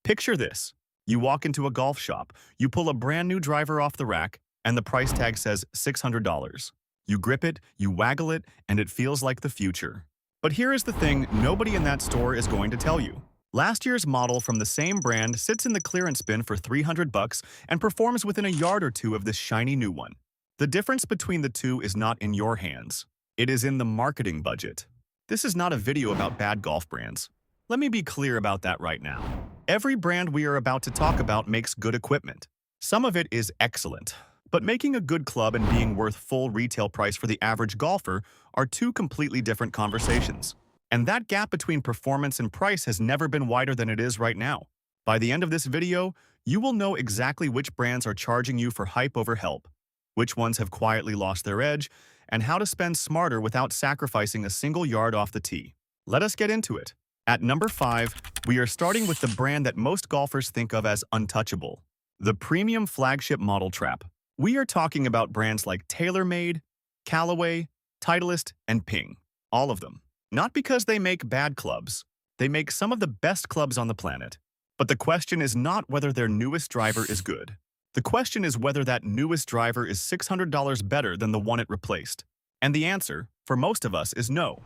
Picture this. You walk into a golf shop, you pull a brand new driver off the rack, and the price tag says $600. You grip it, you waggle it, and it feels like the future. But here is the thing nobody in that store is going to tell you. Last year's model from the same brand sits in the clearance bin for 300 bucks and performs within a yard or two of this shiny new one. The difference between the two is not in your hands. It is in the marketing budget. This is not a video about bad golf brands. Let me be clear about that right now. Every brand we are about to talk about makes good equipment. Some of it is excellent. But making a good club and being worth full retail price for the average golfer are two completely different conversations. And that gap between performance and price has never been wider than it is right now. By the end of this video, you will know exactly which brands are charging you for hype over help, which ones have quietly lost their edge, and how to spend smarter without sacrificing a single yard off the tee. Let us get into it. At number 5, we are starting with the brand that most golfers think of as untouchable, the premium flagship model trap. We are talking about brands like TaylorMade, Callaway, Titleist, and Ping. All of them. Not because they make bad clubs. They make some of the best clubs on the planet. But the question is not whether their newest driver is good. The question is whether that newest driver is $600 better than the one it replaced. And the answer, for most of us, is no.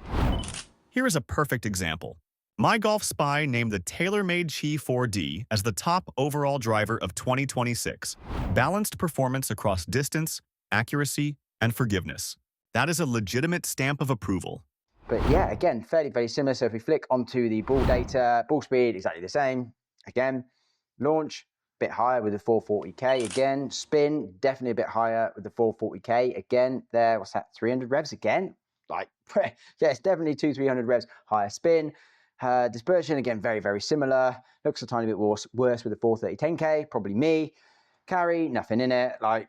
Here is a perfect example. My Golf Spy named the TaylorMade Chi 4D as the top overall driver of 2026. Balanced performance across distance, accuracy, and forgiveness. That is a legitimate stamp of approval. But yeah, again, fairly, very similar. So if we flick onto the ball data, ball speed, exactly the same. Again, launch, bit higher with the 440K. Again, spin, definitely a bit higher with the 440K. Again, there, what's that, 300 revs again? Like, yeah, it's definitely 300 revs higher spin. Dispersion, again, very, very similar. Looks a tiny bit worse with the 430-10K, probably me. Carry, nothing in it, like...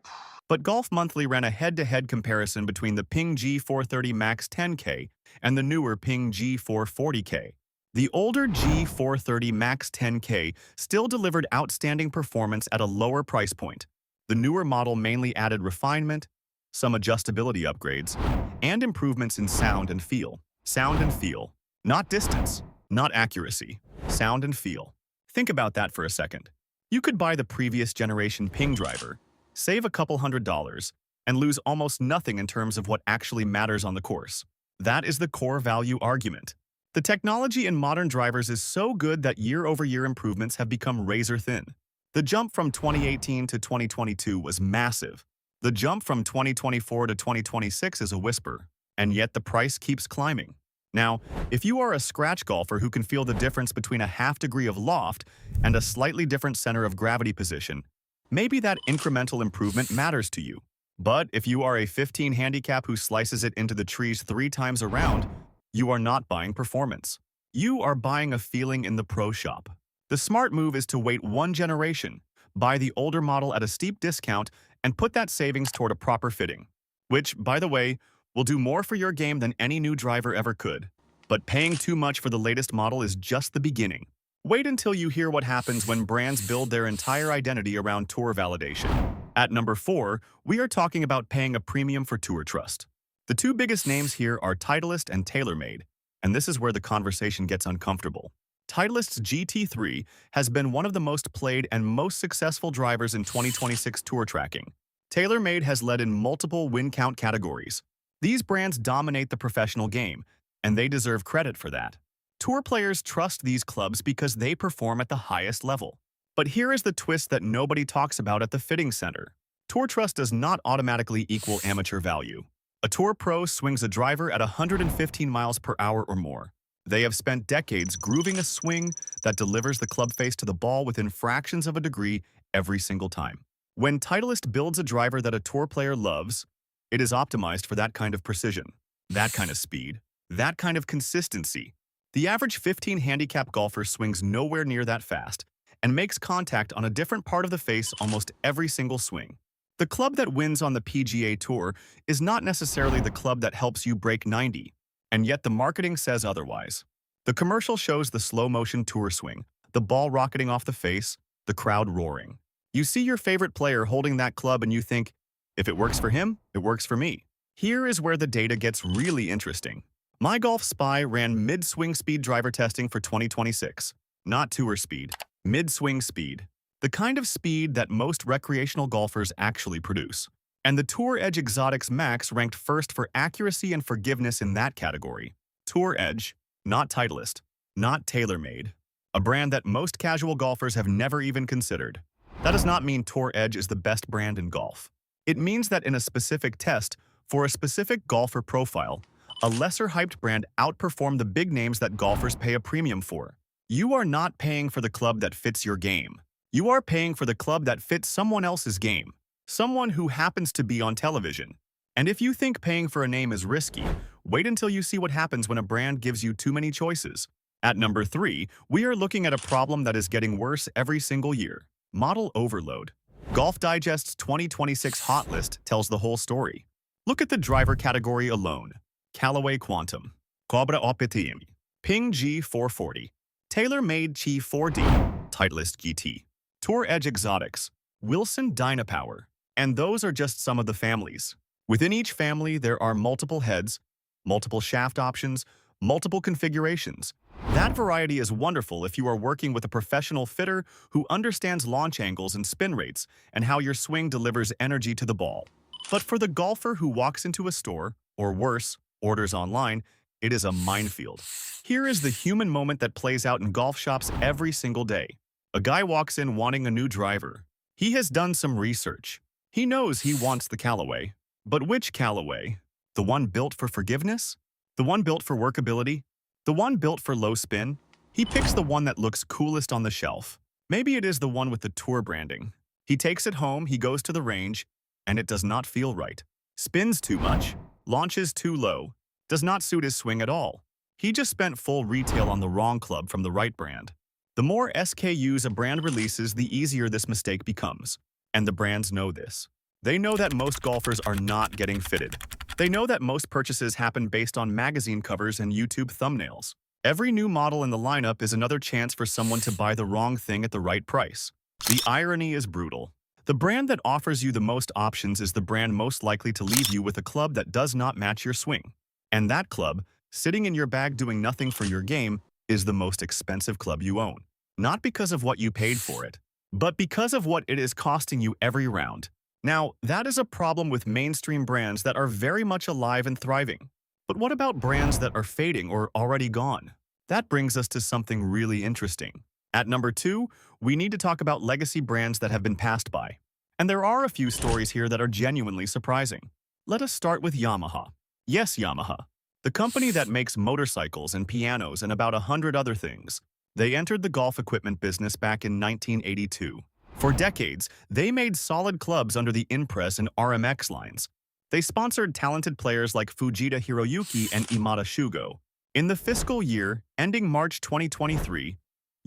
But Golf Monthly ran a head-to-head comparison between the Ping G430 Max 10K and the newer Ping G440K. The older G430 Max 10K still delivered outstanding performance at a lower price point. The newer model mainly added refinement, some adjustability upgrades, and improvements in sound and feel. Sound and feel. Not distance, not accuracy. Sound and feel. Think about that for a second. You could buy the previous generation Ping driver, save a couple $100, and lose almost nothing in terms of what actually matters on the course. That is the core value argument. The technology in modern drivers is so good that year-over-year improvements have become razor-thin. The jump from 2018 to 2022 was massive. The jump from 2024 to 2026 is a whisper, and yet the price keeps climbing. Now, if you are a scratch golfer who can feel the difference between a half degree of loft and a slightly different center of gravity position, maybe that incremental improvement matters to you. But if you are a 15 handicap who slices it into the trees 3 times around, you are not buying performance. You are buying a feeling in the pro shop. The smart move is to wait one generation, buy the older model at a steep discount, and put that savings toward a proper fitting. Which, by the way, will do more for your game than any new driver ever could. But paying too much for the latest model is just the beginning. Wait until you hear what happens when brands build their entire identity around tour validation. At number 4, we are talking about paying a premium for tour trust. The two biggest names here are Titleist and TaylorMade, and this is where the conversation gets uncomfortable. Titleist's GT3 has been one of the most played and most successful drivers in 2026 tour tracking. TaylorMade has led in multiple win count categories. These brands dominate the professional game, and they deserve credit for that. Tour players trust these clubs because they perform at the highest level. But here is the twist that nobody talks about at the fitting center. Tour trust does not automatically equal amateur value. A tour pro swings a driver at 115 miles per hour or more. They have spent decades grooving a swing that delivers the club face to the ball within fractions of a degree every single time. When Titleist builds a driver that a tour player loves, it is optimized for that kind of precision, that kind of speed, that kind of consistency. The average 15 handicap golfer swings nowhere near that fast and makes contact on a different part of the face almost every single swing. The club that wins on the PGA Tour is not necessarily the club that helps you break 90, and yet the marketing says otherwise. The commercial shows the slow-motion tour swing, the ball rocketing off the face, the crowd roaring. You see your favorite player holding that club and you think, if it works for him, it works for me. Here is where the data gets really interesting. My Golf Spy ran mid-swing speed driver testing for 2026, not tour speed. Mid-swing speed, the kind of speed that most recreational golfers actually produce. And the Tour Edge Exotics Max ranked first for accuracy and forgiveness in that category. Tour Edge, not Titleist, not tailor-made, a brand that most casual golfers have never even considered. That does not mean Tour Edge is the best brand in golf. It means that in a specific test, for a specific golfer profile, a lesser-hyped brand outperformed the big names that golfers pay a premium for. You are not paying for the club that fits your game. You are paying for the club that fits someone else's game, someone who happens to be on television. And if you think paying for a name is risky, wait until you see what happens when a brand gives you too many choices. At number 3, we are looking at a problem that is getting worse every single year: model overload. Golf Digest's 2026 Hot List tells the whole story. Look at the driver category alone: Callaway Quantum, Cobra Optimium, Ping G440, TaylorMade Chi 4D, Titleist GT, Tour Edge Exotics, Wilson Dynapower, and those are just some of the families. Within each family, there are multiple heads, multiple shaft options, multiple configurations. That variety is wonderful if you are working with a professional fitter who understands launch angles and spin rates and how your swing delivers energy to the ball. But for the golfer who walks into a store, or worse, orders online, it is a minefield. Here is the human moment that plays out in golf shops every single day. A guy walks in wanting a new driver. He has done some research. He knows he wants the Callaway. But which Callaway? The one built for forgiveness? The one built for workability? The one built for low spin? He picks the one that looks coolest on the shelf. Maybe it is the one with the Tour branding. He takes it home, he goes to the range, and it does not feel right. Spins too much, launches too low, does not suit his swing at all. He just spent full retail on the wrong club from the right brand. The more SKUs a brand releases, the easier this mistake becomes. And the brands know this. They know that most golfers are not getting fitted. They know that most purchases happen based on magazine covers and YouTube thumbnails. Every new model in the lineup is another chance for someone to buy the wrong thing at the right price. The irony is brutal. The brand that offers you the most options is the brand most likely to leave you with a club that does not match your swing. And that club, sitting in your bag doing nothing for your game, is the most expensive club you own. Not because of what you paid for it, but because of what it is costing you every round. Now, that is a problem with mainstream brands that are very much alive and thriving. But what about brands that are fading or already gone? That brings us to something really interesting. At number 2, we need to talk about legacy brands that have been passed by. And there are a few stories here that are genuinely surprising. Let us start with Yamaha. Yes, Yamaha, the company that makes motorcycles and pianos and about 100 other things. They entered the golf equipment business back in 1982. For decades, they made solid clubs under the Impress and RMX lines. They sponsored talented players like Fujita Hiroyuki and Imada Shugo. In the fiscal year ending March 2023,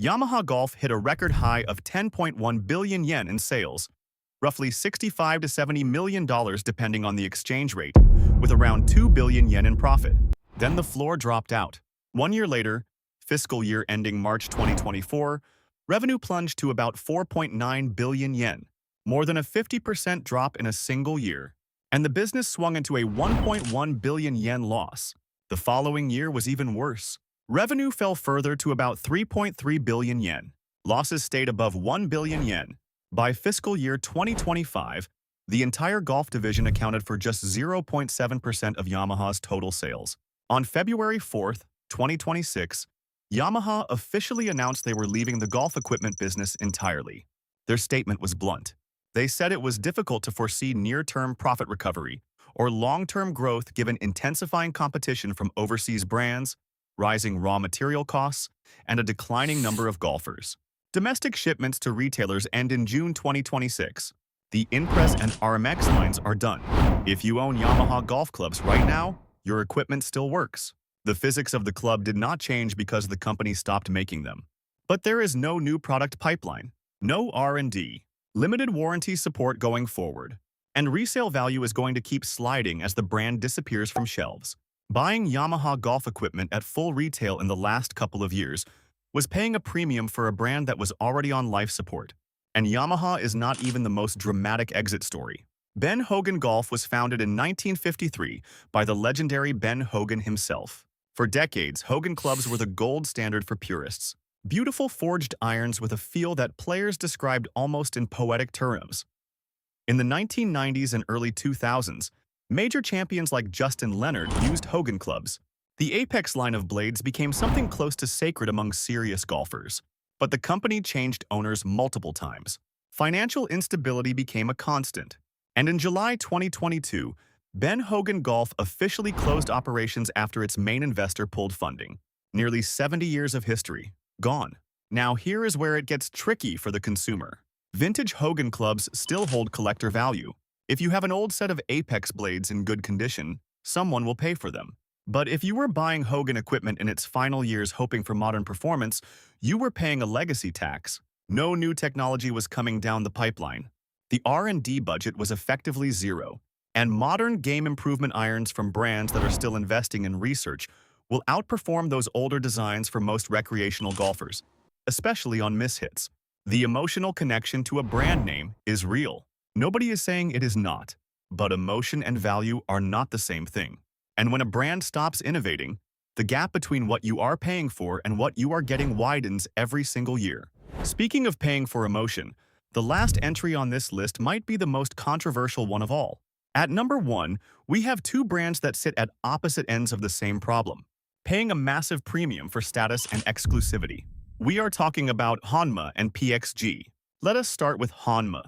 Yamaha Golf hit a record high of 10.1 billion yen in sales, roughly $65 to $70 million depending on the exchange rate, with around 2 billion yen in profit. Then the floor dropped out. 1 year later, fiscal year ending March 2024, revenue plunged to about 4.9 billion yen, more than a 50% drop in a single year, and the business swung into a 1.1 billion yen loss. The following year was even worse. Revenue fell further to about 3.3 billion yen. Losses stayed above 1 billion yen. By fiscal year 2025, the entire golf division accounted for just 0.7% of Yamaha's total sales. On February 4th, 2026, Yamaha officially announced they were leaving the golf equipment business entirely. Their statement was blunt. They said it was difficult to foresee near-term profit recovery or long-term growth given intensifying competition from overseas brands, rising raw material costs, and a declining number of golfers. Domestic shipments to retailers end in June 2026. The Impress and RMX lines are done. If you own Yamaha golf clubs right now, your equipment still works. The physics of the club did not change because the company stopped making them. But there is no new product pipeline, no R&D, limited warranty support going forward, and resale value is going to keep sliding as the brand disappears from shelves. Buying Yamaha golf equipment at full retail in the last couple of years was paying a premium for a brand that was already on life support. And Yamaha is not even the most dramatic exit story. Ben Hogan Golf was founded in 1953 by the legendary Ben Hogan himself. For decades, Hogan clubs were the gold standard for purists. Beautiful forged irons with a feel that players described almost in poetic terms. In the 1990s and early 2000s, major champions like Justin Leonard used Hogan clubs. The Apex line of blades became something close to sacred among serious golfers. But the company changed owners multiple times. Financial instability became a constant. And in July 2022, Ben Hogan Golf officially closed operations after its main investor pulled funding. Nearly 70 years of history, gone. Now here is where it gets tricky for the consumer. Vintage Hogan clubs still hold collector value. If you have an old set of Apex blades in good condition, someone will pay for them. But if you were buying Hogan equipment in its final years hoping for modern performance, you were paying a legacy tax. No new technology was coming down the pipeline. The R&D budget was effectively zero, and modern game improvement irons from brands that are still investing in research will outperform those older designs for most recreational golfers, especially on mishits. The emotional connection to a brand name is real. Nobody is saying it is not, but emotion and value are not the same thing. And when a brand stops innovating, the gap between what you are paying for and what you are getting widens every single year. Speaking of paying for emotion, the last entry on this list might be the most controversial one of all. At number 1, we have two brands that sit at opposite ends of the same problem, paying a massive premium for status and exclusivity. We are talking about Honma and PXG. Let us start with Honma,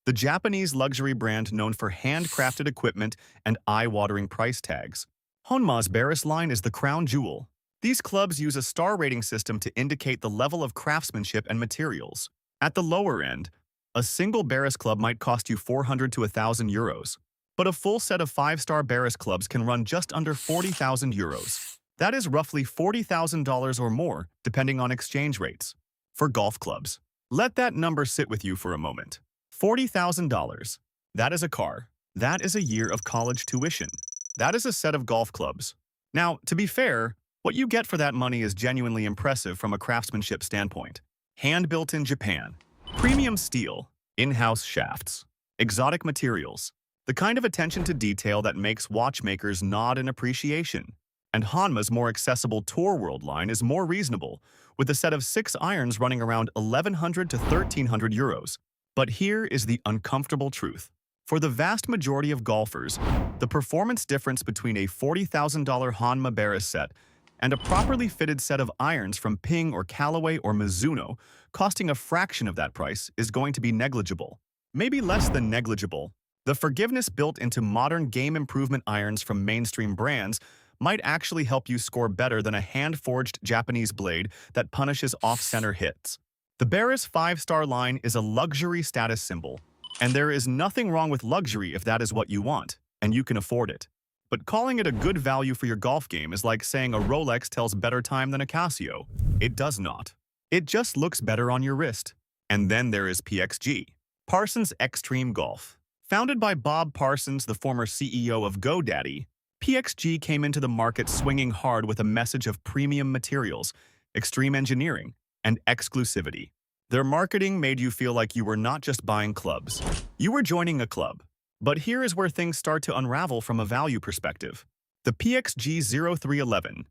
the Japanese luxury brand known for handcrafted equipment and eye-watering price tags. Honma's Barris line is the crown jewel. These clubs use a star rating system to indicate the level of craftsmanship and materials. At the lower end, a single Barris club might cost you 400 to 1,000 euros, but a full set of 5-star Barris clubs can run just under 40,000 euros. That is roughly $40,000 or more, depending on exchange rates. For golf clubs, let that number sit with you for a moment. $40,000. That is a car. That is a year of college tuition. That is a set of golf clubs. Now, to be fair, what you get for that money is genuinely impressive from a craftsmanship standpoint. Hand-built in Japan. Premium steel. In-house shafts. Exotic materials. The kind of attention to detail that makes watchmakers nod in appreciation. And Honma's more accessible Tour World line is more reasonable, with a set of 6 irons running around 1,100 to 1,300 euros. But here is the uncomfortable truth. For the vast majority of golfers, the performance difference between a $40,000 Honma Barris set and a properly fitted set of irons from Ping or Callaway or Mizuno, costing a fraction of that price, is going to be negligible. Maybe less than negligible. The forgiveness built into modern game improvement irons from mainstream brands might actually help you score better than a hand-forged Japanese blade that punishes off-center hits. The Barris 5-star line is a luxury status symbol, and there is nothing wrong with luxury if that is what you want, and you can afford it. But calling it a good value for your golf game is like saying a Rolex tells better time than a Casio. It does not. It just looks better on your wrist. And then there is PXG, Parsons Extreme Golf. Founded by Bob Parsons, the former CEO of GoDaddy, PXG came into the market swinging hard with a message of premium materials, extreme engineering, and exclusivity. Their marketing made you feel like you were not just buying clubs. You were joining a club. But here is where things start to unravel from a value perspective. The PXG 0311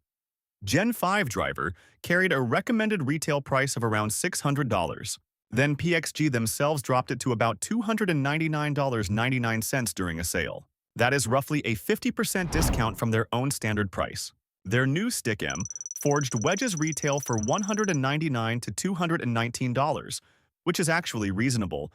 Gen 5 driver carried a recommended retail price of around $600. Then PXG themselves dropped it to about $299.99 during a sale. That is roughly a 50% discount from their own standard price. Their new Stick M forged wedges retail for $199 to $219, which is actually reasonable,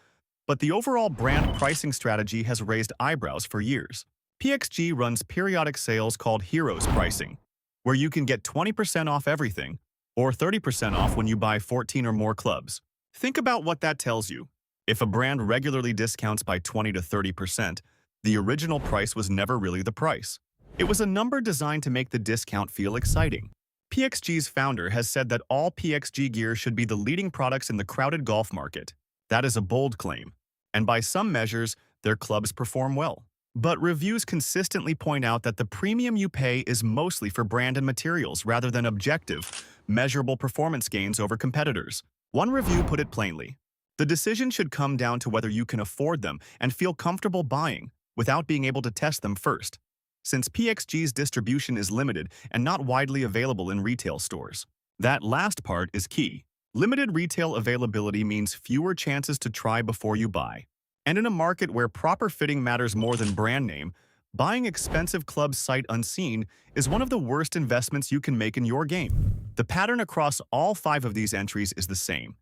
but the overall brand pricing strategy has raised eyebrows for years. PXG runs periodic sales called Heroes Pricing, where you can get 20% off everything, or 30% off when you buy 14 or more clubs. Think about what that tells you. If a brand regularly discounts by 20 to 30%, the original price was never really the price. It was a number designed to make the discount feel exciting. PXG's founder has said that all PXG gear should be the leading products in the crowded golf market. That is a bold claim, and by some measures, their clubs perform well. But reviews consistently point out that the premium you pay is mostly for brand and materials rather than objective, measurable performance gains over competitors. One review put it plainly: the decision should come down to whether you can afford them and feel comfortable buying without being able to test them first, since PXG's distribution is limited and not widely available in retail stores. That last part is key. Limited retail availability means fewer chances to try before you buy. And in a market where proper fitting matters more than brand name, buying expensive clubs sight unseen is one of the worst investments you can make in your game. The pattern across all 5 of these entries is the same,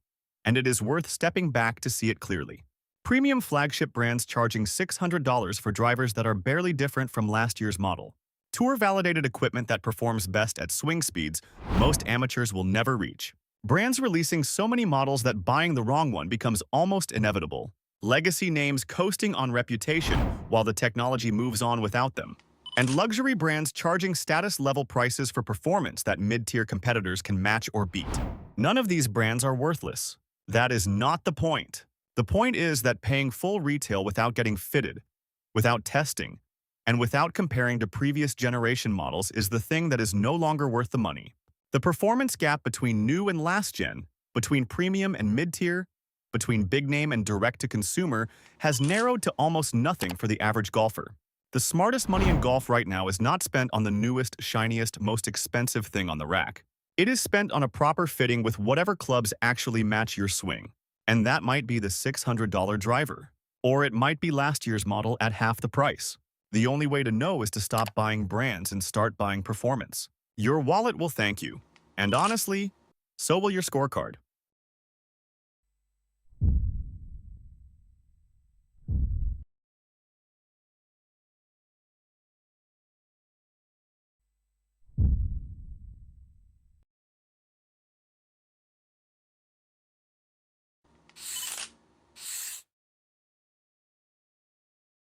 and it is worth stepping back to see it clearly. Premium flagship brands charging $600 for drivers that are barely different from last year's model. Tour-validated equipment that performs best at swing speeds most amateurs will never reach. Brands releasing so many models that buying the wrong one becomes almost inevitable. Legacy names coasting on reputation while the technology moves on without them. And luxury brands charging status-level prices for performance that mid-tier competitors can match or beat. None of these brands are worthless. That is not the point. The point is that paying full retail without getting fitted, without testing, and without comparing to previous generation models is the thing that is no longer worth the money. The performance gap between new and last gen, between premium and mid-tier, between big name and direct-to-consumer has narrowed to almost nothing for the average golfer. The smartest money in golf right now is not spent on the newest, shiniest, most expensive thing on the rack. It is spent on a proper fitting with whatever clubs actually match your swing. And that might be the $600 driver. Or it might be last year's model at half the price. The only way to know is to stop buying brands and start buying performance. Your wallet will thank you. And honestly, so will your scorecard.